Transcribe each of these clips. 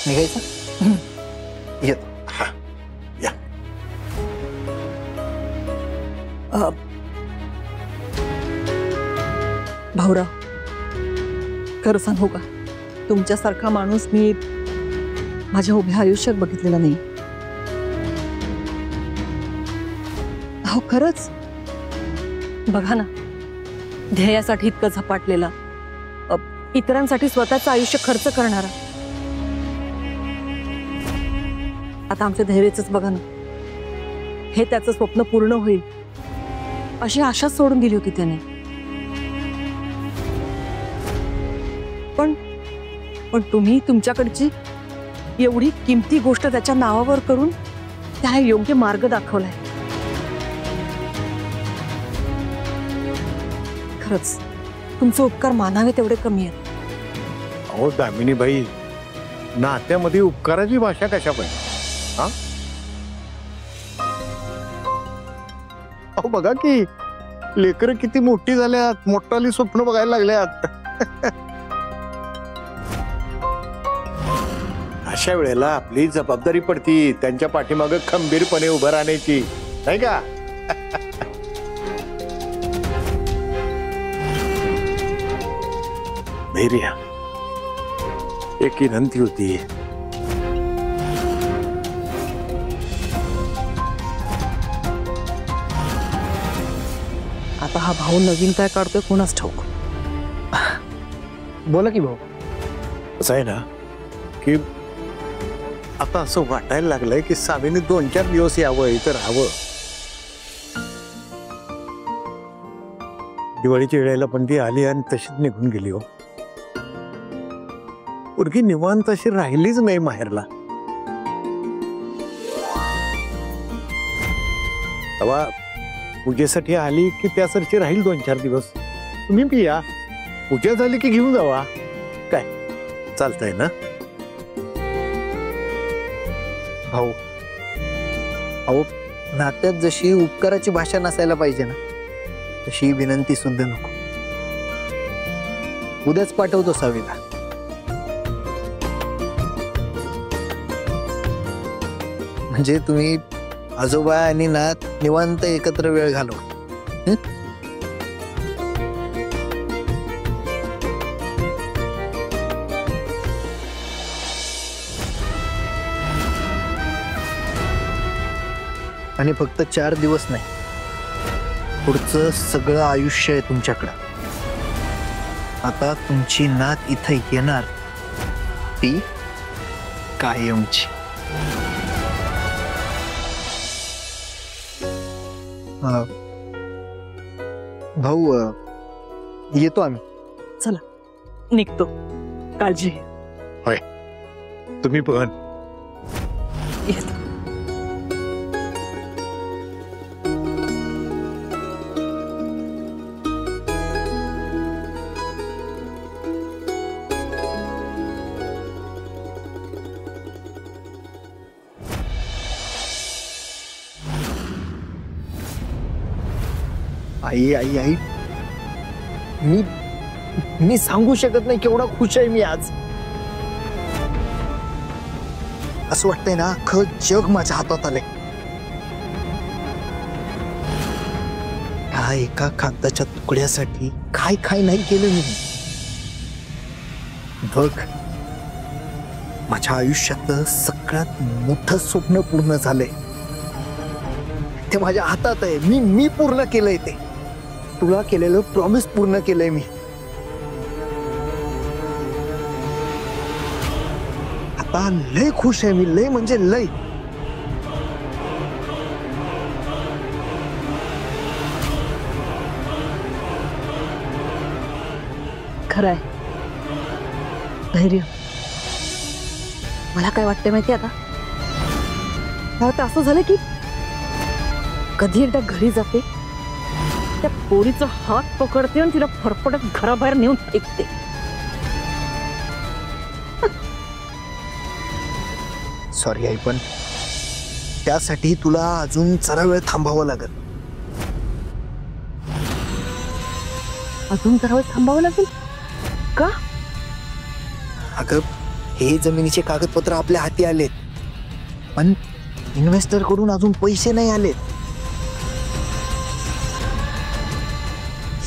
निघायचं? येतो. हा या. भाऊराव, खरं सांगू का, तुमच्यासारखा माणूस मी माझ्या उभ्या आयुष्यात बघितलेला नाही. अहो खरंच, बघा ना, ध्येयासाठी इतकं झपाटलेला, इतरांसाठी स्वतःचं आयुष्य खर्च करणारा. आता आमच्या धैर्याचंच बघा ना, हे त्याचं स्वप्न पूर्ण होईल अशी आशा सोडून दिली होती त्याने. पण तुम्ही तुमच्याकडची एवढी किमती गोष्ट त्याच्या नावावर करून त्या योग्य मार्ग दाखवलाय. खरंच तुमचे उपकार मानावे तेवढे कमी आहेत. अहो दामिनी बाई, नात्यामध्ये उपकाराची भाषा कशा पण. हा अहो बघा की, लेकरं किती मोठी झाल्यात, मोठाली स्वप्न बघायला लागल्यात. अशा वेळेला आपली जबाबदारी पडती त्यांच्या पाठीमागे खंबीरपणे उभं राहण्याची, नाही का? धैर्य, एक विनंती होती. आता हा भाऊ नवीन काय काढतोय कोणाच ठाऊक. बोला की भाऊ. असं आहे ना की आता असं वाटायला लागलंय की सावीने 2-4 दिवस यावं, इथं राहावं. दिवाळीच्या वेळेला पण ती आली आणि तशीच निघून गेली. हो, पोरगी निवांत अशी राहिलीच नाही माहेरला. तेव्हा पूजेसाठी आली की त्यासारखी राहील 2-4 दिवस. तुम्ही बी या, पूजा झाली की घेऊन जावा. काय चालतंय ना भाऊ, अहो नात्यात जशी उपकाराची भाषा नसायला पाहिजे ना, तशी विनंती सुद्धा नको. उद्याच पाठवतो सावीला. म्हणजे तुम्ही आजोबा आणि नात निवांत एकत्र वेळ घालवा. आणि फक्त 4 दिवस नाही, पुढचं सगळं आयुष्य आहे तुमच्याकडं. आता तुमची नात इथं येणार, ती कायमची. भाऊ, येतो आम्ही. चला निघतो, काळजी घे. होय, तुम्ही पण. येतो. आई आई आई, मी सांगू शकत नाही केवढा खुश आहे मी आज. असं वाटतंय ना, अख्खं जग माझ्या हातात आलंय. ह्या एका कागदाच्या तुकड्यासाठी काय काय नाही केलं मी. बघ, माझ्या आयुष्यातलं सगळ्यात मोठं स्वप्न पूर्ण झालंय. ते माझ्या हातात आहे. मी पूर्ण केलंय ते. तुला केलेलं प्रॉमिस पूर्ण केलंय मी. आता लय खुश आहे मी, लय म्हणजे लय. खरंय धैर्य. मला काय वाटतंय माहिती आता, आता असं झालं की कधी एकदा घरी जाते, त्या पोरीचा हात पकडते आणि तिला फरफटत घराबाहेर नेऊन फेकते. सॉरी आई, पण त्यासाठी तुला अजून जरा वेळ थांबावं लागेल. अजून जरा वेळ थांबावं लागेल का? अगं, हे जमिनीचे कागदपत्र आपल्या हाती आलेत, पण इन्व्हेस्टर कडून अजून पैसे नाही आलेत.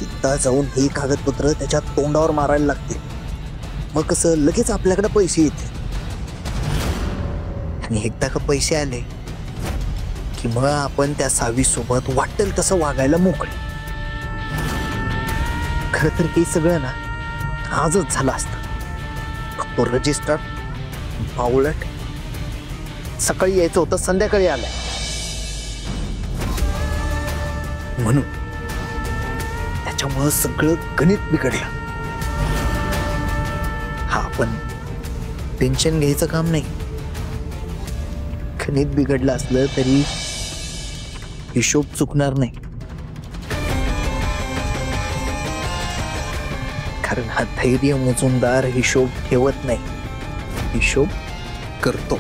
एकदा जाऊन हे कागदपत्र त्याच्या तोंडावर मारायला लागते, मग कसं लगेच आपल्याकडे पैसे येते. आणि एकदा का पैसे आले की मग आपण त्या सावी सोबत वाटेल तसं वागायला मोकळे. खर तर हे सगळं ना आजच झालं असतं. तो रजिस्टर पावलट सकाळी यायचं होतं, संध्याकाळी आलाय. म्हणून त्याच्यामुळं सगळं गणित बिघडलं. हा पण टेन्शन घ्यायचं काम नाही. गणित बिघडलं असलं तरी हिशोब चुकणार नाही, कारण हा धैर्य मुजुमदार हिशोब ठेवत नाही, हिशोब करतो.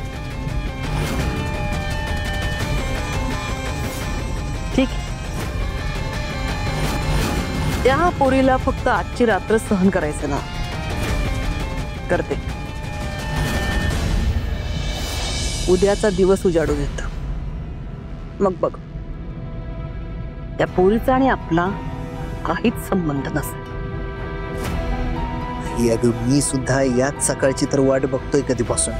ठीक, त्या पोरीला फक्त आजची रात्र सहन करायचं ना. करते. उद्याचा दिवस उजाडून येत, मग बघ त्या पोरीचा आणि आपला काहीच संबंध नसेल. अगं मी सुद्धा याच सकाळची तर वाट बघतोय कधीपासून.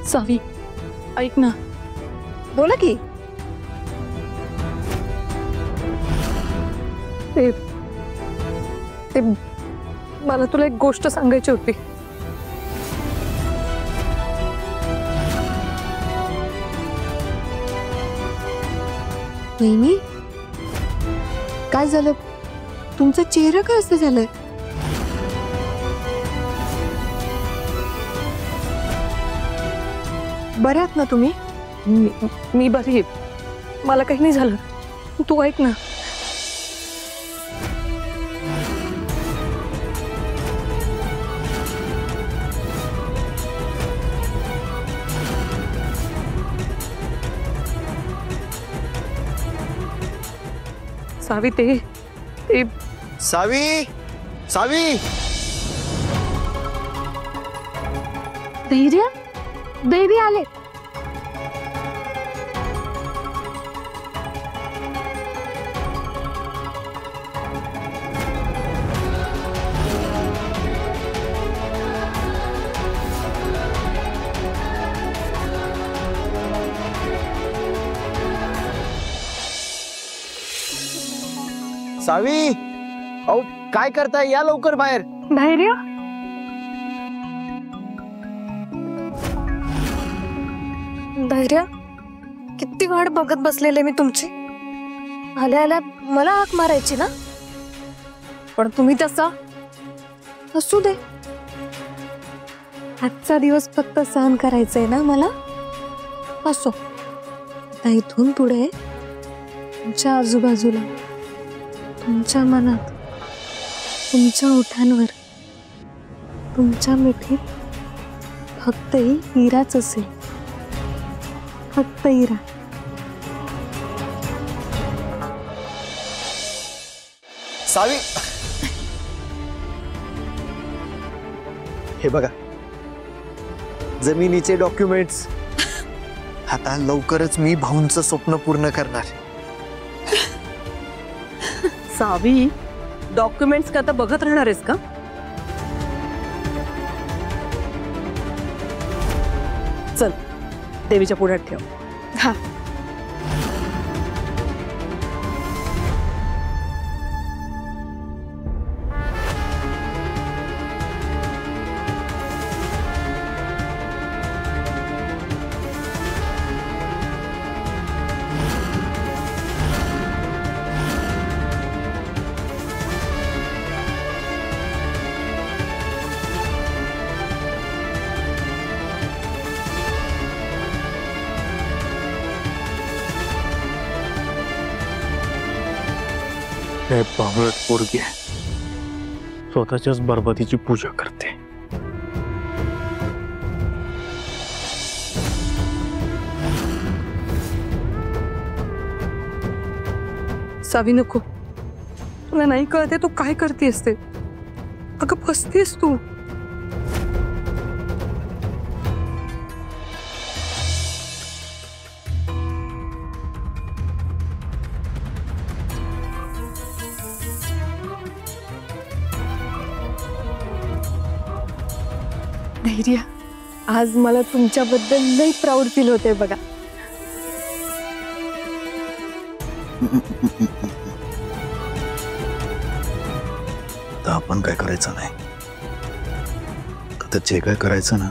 सावी, ऐक ना. बोला की. ते मला तुला एक गोष्ट सांगायची होती. वहिनी, काय झालं? तुमचा चेहरा काय असं झालाय? बरे आहात ना तुम्ही? मी बरी आहे, मला काही नाही झालं. तू ऐक ना. सावी, ते सावी, सावी. धैर्य, बेबी आले. सावी, अहो काय करताय? या लवकर बाहेर. धैर्य, धैर्य, किती वाट बघत बसलेले मी तुमची. आल्या आल्या मला हाक मारायची ना, पण तुम्ही तसा. असू दे, आजचा दिवस फक्त सहन करायचंय ना मला. असो, आता इथून पुढे तुमच्या आजूबाजूला, तुमच्या मनात, तुमच्या ओठांवर, तुमच्या मिठीत फक्त हिराच असेल, फक्त हिरा. सावी, हे बघा जमिनीचे डॉक्युमेंट्स. आता लवकरच मी भाऊंचं स्वप्न पूर्ण करणार. सावी, डॉक्युमेंट्स का आता बघत राहणार आहेस का? चल, देवीच्या पुढ्यात ठेव. हा. बावळट पोरगी स्वतःच्याच बरबादीची पूजा करते. सावी नको, तुला नाही कळते तू काय करतेस ते. अगं फसतेस तू. धैर्य, आज मला तुमच्याबद्दल लई प्राऊड फील होते बघा. तर आपण काय करायचं नाही, तर जे काय करायचं ना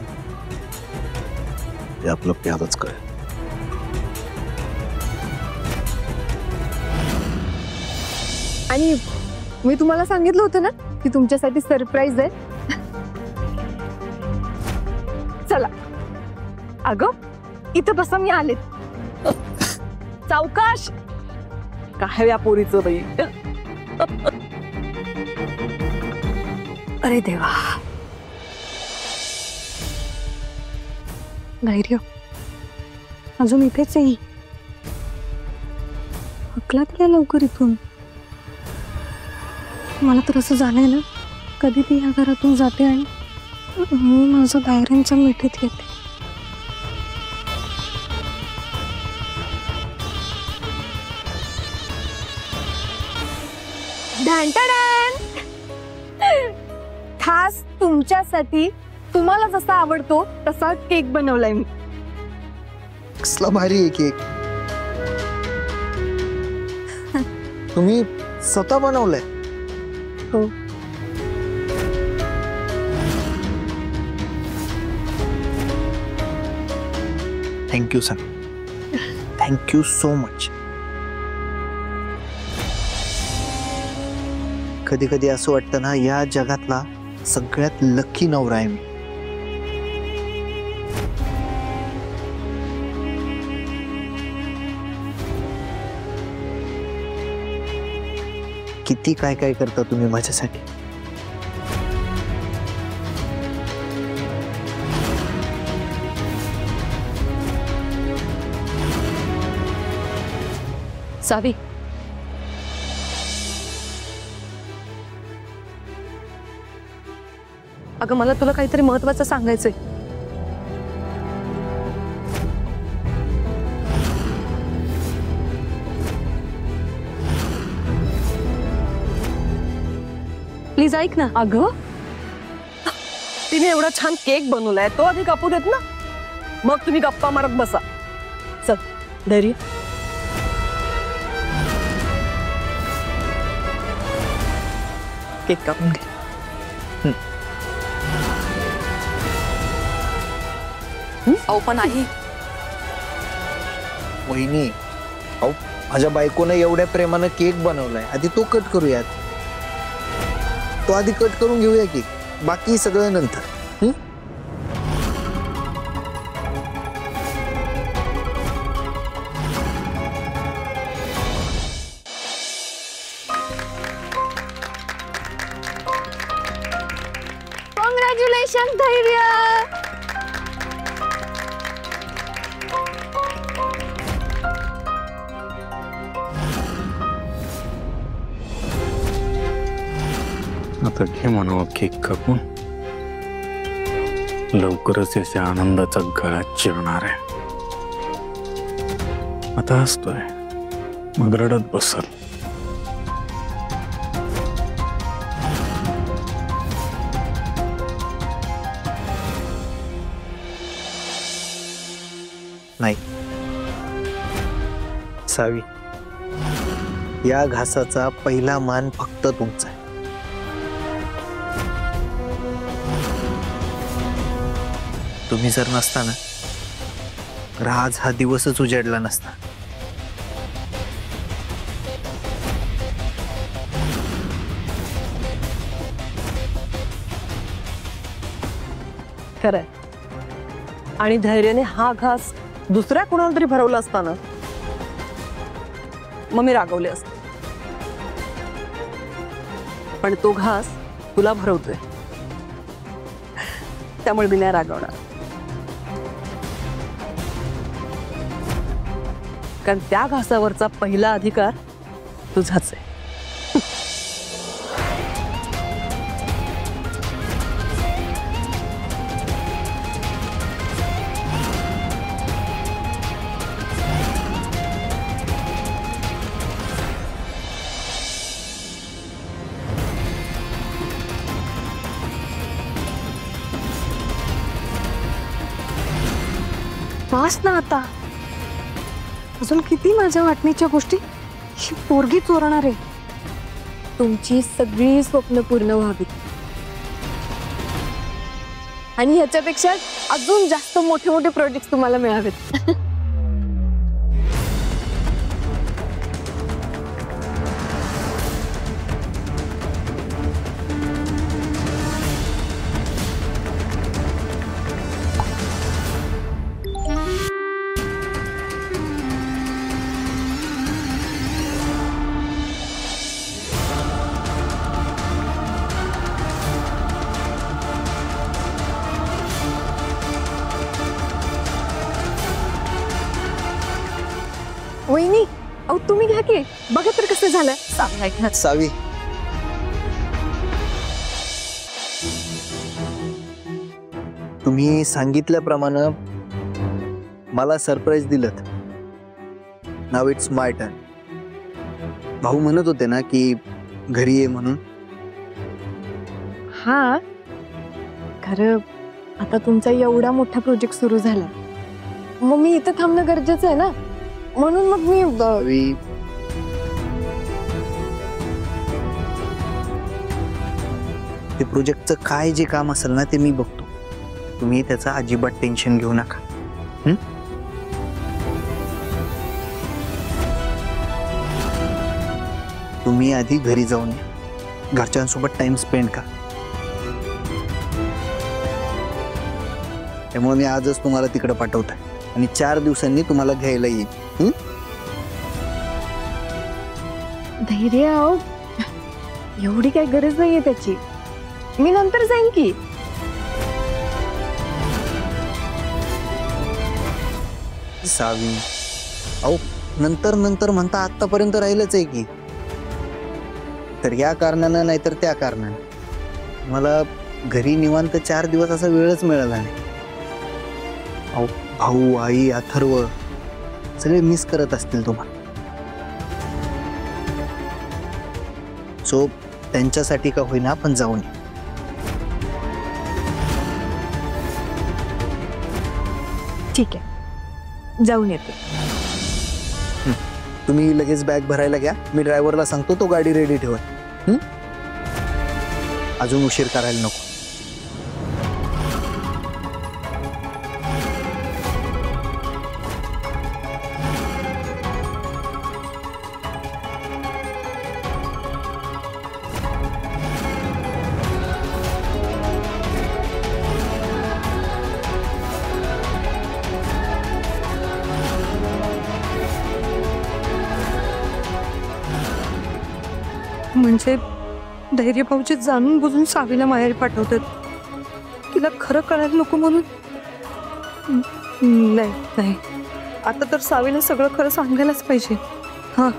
ते आपलं प्यादच कळेल. आणि मी तुम्हाला सांगितलं होतं ना की तुमच्यासाठी सरप्राईज आहे. चला अगं इथं बसा, मी आले. सावकाश. काय या पोरीचं बाई. अरे देवा. धैर्य अजून इथेच आहे. हकला तिला लवकर इथून. मला तर असं झालंय ना, कधी ती ह्या घरातून जाते आणि मी माझं दायऱ्यांच्या मिठीत घेते. खास तुमच्यासाठी, तुम्हाला जसा आवडतो तसा केक बनवलाय मी. कसला भारी आहे केक. तुम्ही स्वतः बनवलंय? हो. Thank you sir, thank you so much. कधी कधी असं वाटतं ना, या जगातला सगळ्यात लकी नवरा आहे मी. किती काय काय करता तुम्ही माझ्यासाठी. सावी, अगं मला तुला काहीतरी महत्वाचं सांगायचंय. प्लीज ऐक ना. अगं तिने एवढा छान केक बनवलाय, तो आधी कापू देत ना, मग तुम्ही गप्पा मारत बसा. चल धैर्य. केक कापून घे. अहो पण आई. वहिनी, अहो माझ्या बायकोनं एवढ्या प्रेमानं केक बनवलाय, आधी तो कट करूयात. तो आधी कट करून घेऊया की, बाकी सगळं नंतर. कॉंग्रॅच्युलेशन धैर्य. आता घे म्हणावं केक कापून. लवकरच याच्या आनंदाचा गळा चिरणार आहे. आता हसतोय, मग रडत बसल. नाही सावी, या घासाचा पहिला मान फक्त तुमचा आहे. तुम्ही जर नसता ना, तर आज हा दिवसच उजाडला नसता. खरंय. आणि धैर्याने हा घास दुसऱ्या कोणाला तरी भरवला असताना मग मी रागवले असते. पण तो घास तुला भरवतोय, त्यामुळे मी नाही रागवणार. कारण त्या घासावरचा पहिला अधिकार तुझाच आहे. वास ना आता, अजून किती माझ्या वाटणीच्या गोष्टी ही पोरगी चोरणार आहे. तुमची सगळी स्वप्न पूर्ण व्हावीत आणि ह्याच्यापेक्षा अजून जास्त मोठे मोठे प्रोजेक्ट तुम्हाला मिळावेत. वहिनी, अहो तुम्ही घ्या की, बघा तर कसं झालं. सावी, तुम्ही सांगितल्याप्रमाणे मला सरप्राईज दिलत. नाव इट्स माय टर्न. भाऊ म्हणत होते ना की घरी ये म्हणून. हा, खरं आता तुमचा एवढा मोठा प्रोजेक्ट सुरू झाला, मग मी इथं थांबणं गरजेचं आहे ना, म्हणून मग मी सावी, ते प्रोजेक्टचं काय जे काम असेल ना ते मी बघतो. तुम्ही त्याचं अजिबात टेन्शन घेऊ नका. तुम्ही आधी घरी जाऊन या, घरच्यांसोबत टाइम स्पेंड करा. त्यामुळे मी आजच तुम्हाला तिकडे पाठवतोय आणि 4 दिवसांनी तुम्हाला घ्यायला येईल. धैर्य, अहो एवढी काही गरज नाहीये त्याची, मी नंतर जाईन की. सावी, अहो नंतर नंतर म्हणता आतापर्यंत राहिलंच आहे की. तर या कारणानं नाहीतर त्या कारणानं मला घरी निवांत 4 दिवस असा वेळच मिळाला नाही. अहो भाऊ, आई, अथर्व सगळे मिस करत असतील तुम्हाला. सो त्यांच्यासाठी का होईना आपण जाऊन येऊ. ठीक आहे, जाऊन येते. तुम्ही लगेच बॅग भरायला घ्या. मी ड्रायव्हरला सांगतो तो गाडी रेडी ठेवा. अजून उशीर करायला नको. म्हणजे धैर्य भाऊजी जाणून बुजून सावीला माहेरी पाठवतात, तिला खरं कळायला नको म्हणून. नाही नाही, आता तर सावीला सगळं खरं सांगायलाच पाहिजे. हा,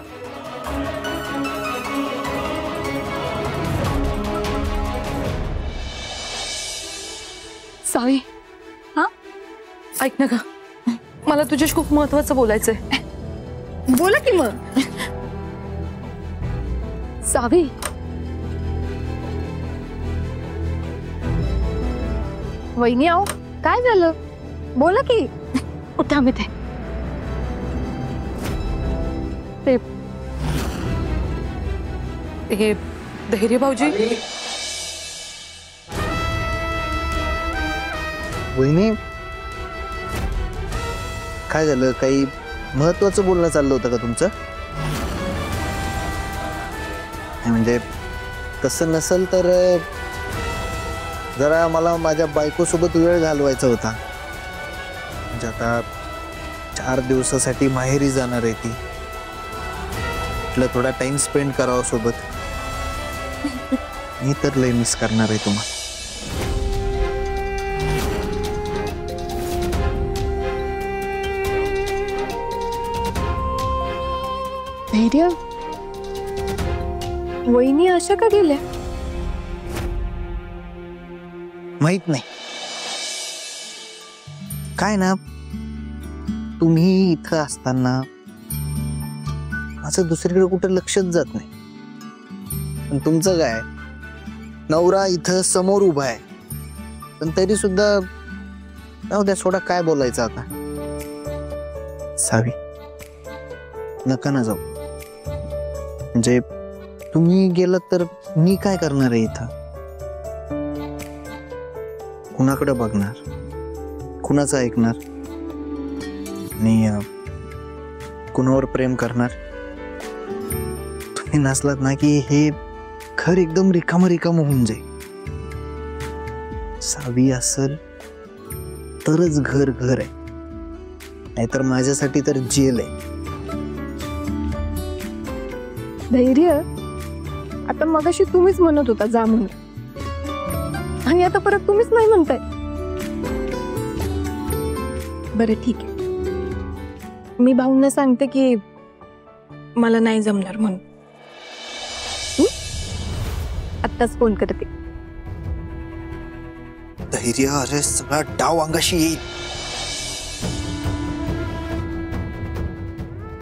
सावी, हा? ऐक ना का, मला तुझ्याशी खूप महत्वाचं बोलायचंय. बोला की मग. सावी, वहिनी, अहो काय झालं, बोला की. उठा मी ते हे धैर्य भाऊजी. वहिनी, काय झालं? काही महत्वाचं बोलणं चाललं होतं का तुमचं? म्हणजे तसं नसेल तर जरा मला माझ्या बायकोसोबत वेळ घालवायचा होता. म्हणजे आता 4 दिवसासाठी माहेरी जाणार आहे ती, म्हटलं थोडा टाइम स्पेंड करावा सोबत. मी तर लय मिस करणार आहे तुम्हाला. धैर्य, वहिनी अशा का गेल्या? माहित नाही. काय ना, तुम्ही इथं असताना माझं दुसरीकडे कुठं लक्षच जात नाही. पण तुमचं काय, नवरा इथं समोर उभा आहे, पण तरी सुद्धा जाऊ द्या, सोडा, काय बोलायचं आता. सावी, नका ना जाऊ. म्हणजे तुम्ही गेलात तर मी काय करणार आहे इथं? कुणाकडे बघणार, कुणाचं ऐकणार आणि कुणावर प्रेम करणार? तुम्ही नसलात ना की हे घर एकदम रिकाम रिकाम होऊन जाईल. सावी असेल तरच घर घर आहे, नाहीतर माझ्यासाठी तर जेल आहे. धैर्य, आता मगाशी तुम्हीच म्हणत होता जा म्हणून, आणि आता परत तुम्हीच नाही म्हणताय. बरं ठीक आहे, मी भाऊंना सांगते की मला नाही जमणार म्हणून. आत्ताच फोन करते. धैर्य, अरे सगळा डाव अंगाशी येईल.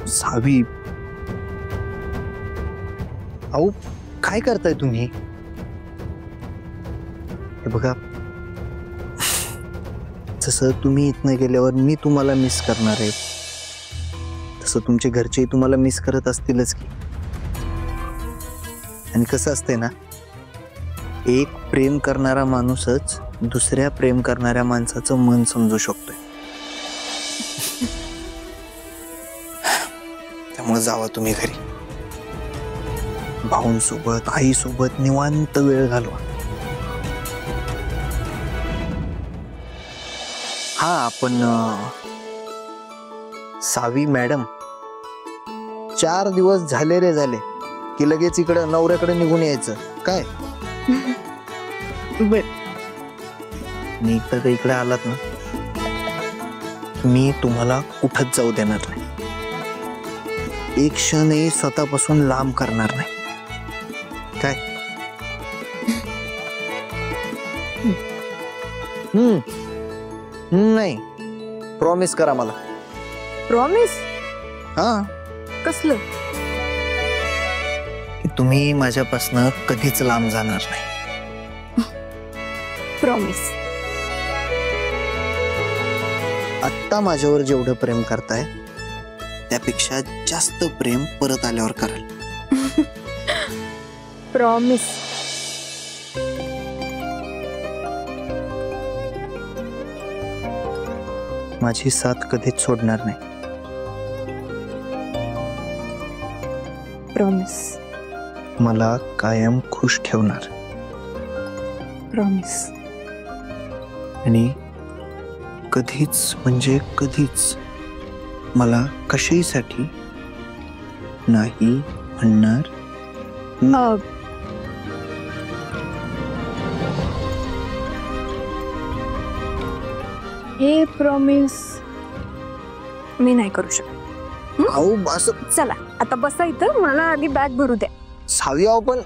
सावी, अहो काय करताय तुम्ही? हे बघा, जसं तुम्ही इथनं गेल्यावर मी तुम्हाला मिस करणार आहे, तसं तुमचे घरचे तुम्हाला मिस करत असतीलच की. आणि कसं असतंय ना, एक प्रेम करणारा माणूसच दुसऱ्या प्रेम करणाऱ्या माणसाचं मन समजू शकतोय. त्यामुळे जावा तुम्ही घरी, भाऊंसोबत आईसोबत निवांत वेळ घालवा. हा, पण सावी मॅडम, 4 दिवस झाले रे झाले की लगेच इकडं नवऱ्याकडे निघून यायचं काय? बर, मी तर इकडे आलात ना, मी तुम्हाला कुठंच जाऊ देणार नाही. एक क्षणही स्वतःपासून लांब करणार नाही. काय? नाही, प्रॉमिस करा मला. प्रॉमिस? हा, कसलं? की तुम्ही माझ्यापासून कधीच लांब जाणार नाही. प्रॉमिस. आत्ता माझ्यावर जेवढं प्रेम करताय त्यापेक्षा जास्त प्रेम परत आल्यावर कराल. प्रॉमिस. माझी साथ कधीच सोडणार नाही. प्रॉमिस. मला कायम खुश ठेवणार. प्रॉमिस. आणि कधीच म्हणजे कधीच मला कशासाठी नाही म्हणणार. हे प्रॉमिस मी नाही करू शकत. अहो बस, चला आता बसा इथं, मला आधी बॅग भरू द्या. सावी, अहो पण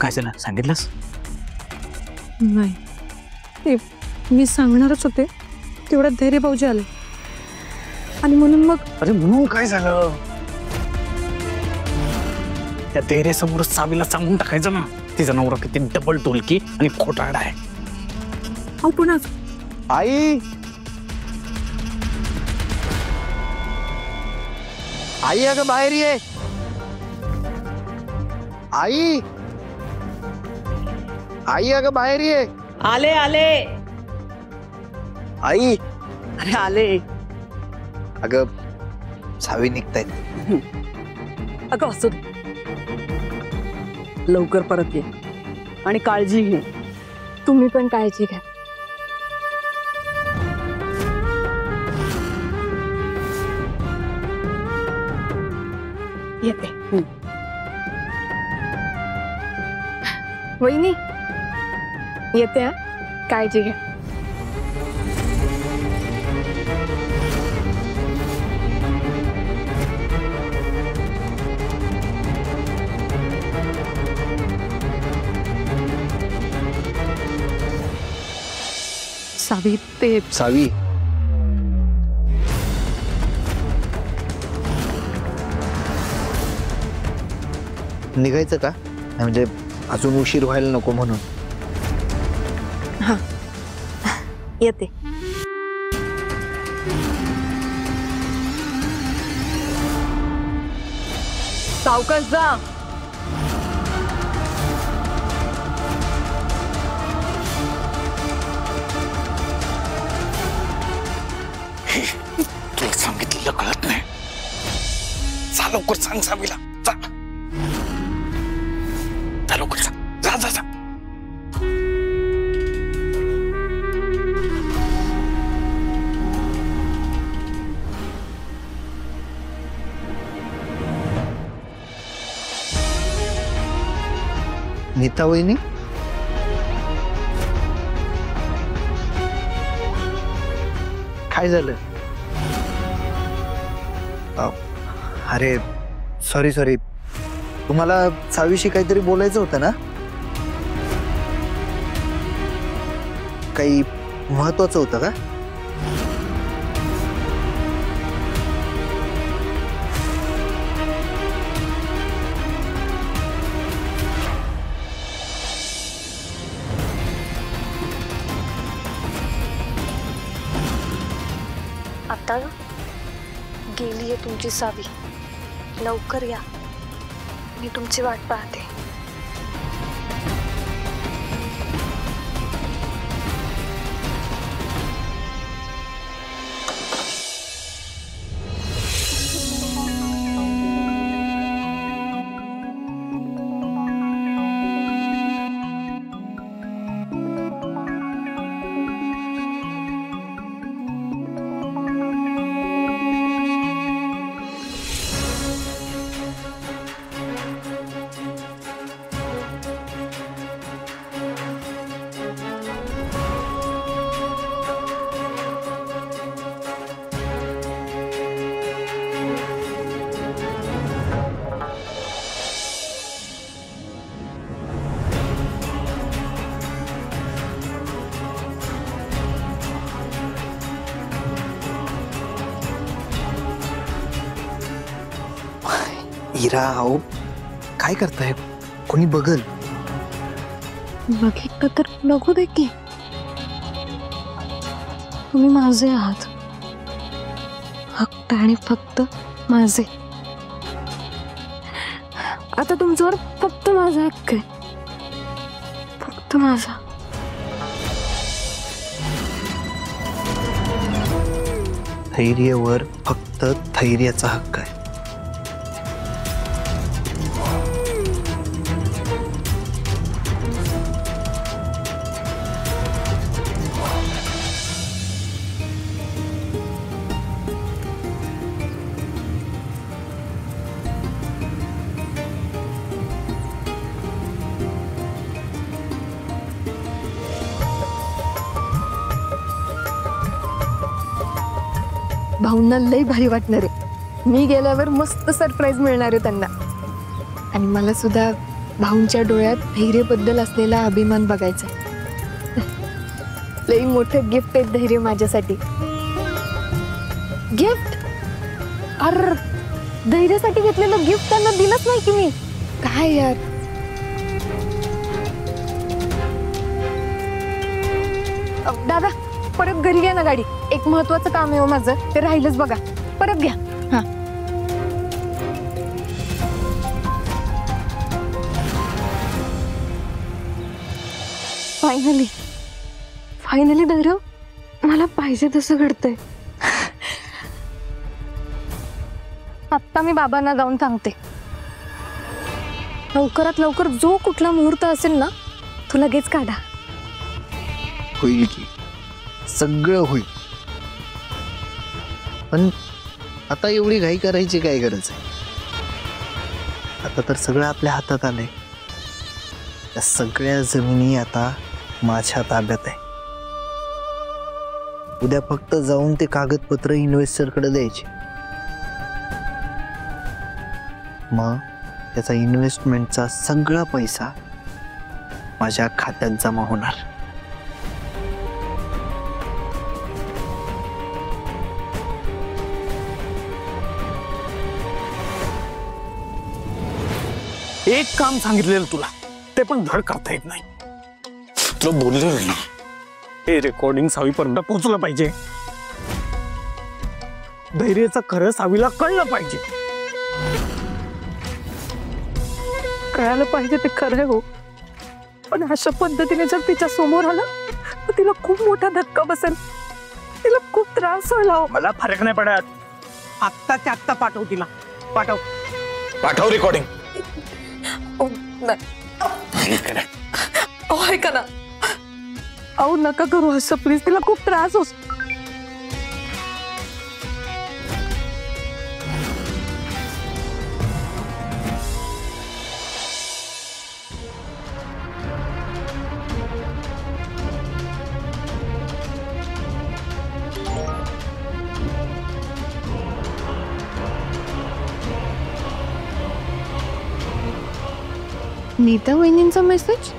काय झालं, सांगितलंस? नाही, ते मी सांगणारच होते, तेवढ्यात धैर्य भाऊजी आले आणि म्हणून मग. अरे म्हणून काय झालं? त्या धैर्यासमोर सावीला सांगून टाकायचं ना, तिचा नवरा किती डबल टोलकी आणि खोटारडा आहे. अहो पण आज आई, आई अगं बाहेर ये. आई, आई अगं बाहेर ये. आले आले. आई, अरे आले. अगं सावी निघतायत. अगं असू दे. लवकर परत ये आणि काळजी घे. तुम्ही पण काळजी घ्या. येते. वहिनी येते. काळजी घ्या. सावी ते सावी, निघायचं का? म्हणजे अजून उशीर व्हायला नको म्हणून. येते. सावकाश जा. तुला सांगितलेलं कळत नाही. जा लवकर सांग सावीला. जा जा लवकर सांग. जा जा जा. नीता वहिनी, काय झालं? अरे सॉरी, तुम्हाला सावीशी काहीतरी बोलायचं होतं ना? काही महत्वाचं होतं का? आता गेलीये तुमची सावी. लवकर या, मी तुमची वाट पाहते. इरा, अहो काय करताय? कोणी बघल. बघितलं तर बघू दे की. तुम्ही माझे आहात, फक्त आणि फक्त माझे. आता तुमच्यावर फक्त माझा हक्क आहे, फक्त माझा. धैर्यावर फक्त धैर्याचा हक्क आहे. भाऊंना लई भारी वाटणार आहे. मी गेल्यावर मस्त सरप्राईज मिळणार आहे त्यांना. आणि मला सुद्धा भाऊंच्या डोळ्यात धैर्याबद्दल असलेला अभिमान बघायचा. लई मोठं गिफ्ट आहे धैर्य माझ्यासाठी. गिफ्ट? अर धैर्यासाठी घेतलेलं गिफ्ट त्यांना दिलंच नाही की मी. काय यार. दादा परत घरी घ्या ना गाडी. एक महत्वाचं काम आहे हो माझं, ते राहिलंच बघा. परत घ्या. हा फायनली धैर्य मला पाहिजे तसं घडतंय. आत्ता मी बाबांना जाऊन सांगते. लवकरात लवकर जो कुठला मुहूर्त असेल ना, तो लगेच काढा. होईल की, सगळं होईल. पण आता एवढी घाई करायची काय गरज आहे? आता तर सगळं आपल्या हातात आलंय. त्या सगळ्या जमिनी आता माझ्या ताब्यात आहे. उद्या फक्त जाऊन ते कागदपत्र इन्व्हेस्टरकडे द्यायचे. मग त्याचा इन्व्हेस्टमेंटचा सगळा पैसा माझ्या खात्यात जमा होणार. एक काम सांगितलेलं तुला ते पण धड करता येत नाही. तुला बोलले हे रेकॉर्डिंग सावीपर्यंत पोहोचलं पाहिजे. धैर्याचं खरं सावीला कळलं पाहिजे. कळायला पाहिजे ते खरं आहे हो, पण अशा पद्धतीने जर तिच्या समोर आलं तर तिला खूप मोठा धक्का बसेल. तिला खूप त्रास होईल हो. मला फरक नाही पडत. आत्ताच्या आत्ता पाठव तिला. पाठव पाठव रेकॉर्डिंग. ऐका ना, अहो नका करू असं प्लीज, तिला खूप त्रास होतो. नीता वहिनींचा मेसेज.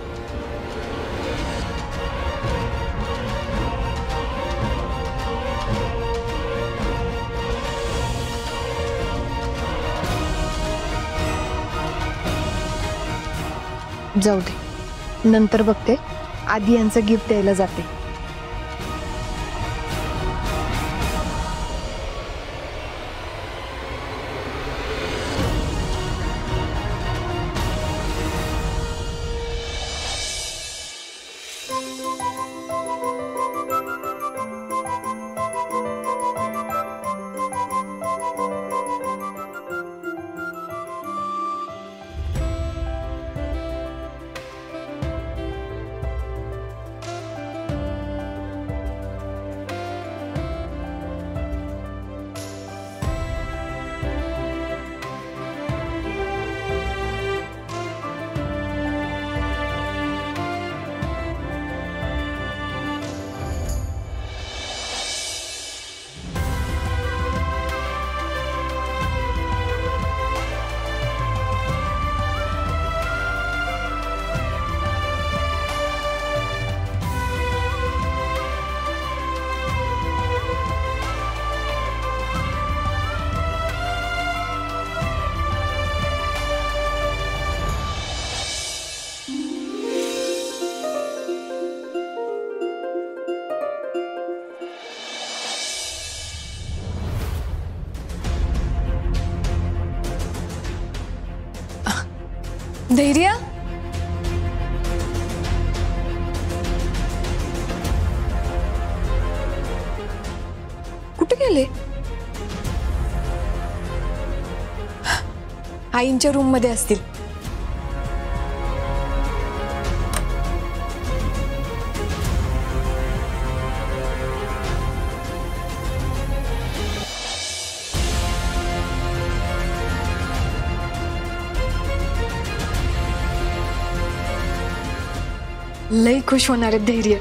जाऊ दे, नंतर बघते. आधी यांचं गिफ्ट द्यायला जाते. धैर्य, कुठे गेले? आईंच्या रूम मध्ये असतील. लई खुश होणार आहे धैर्य.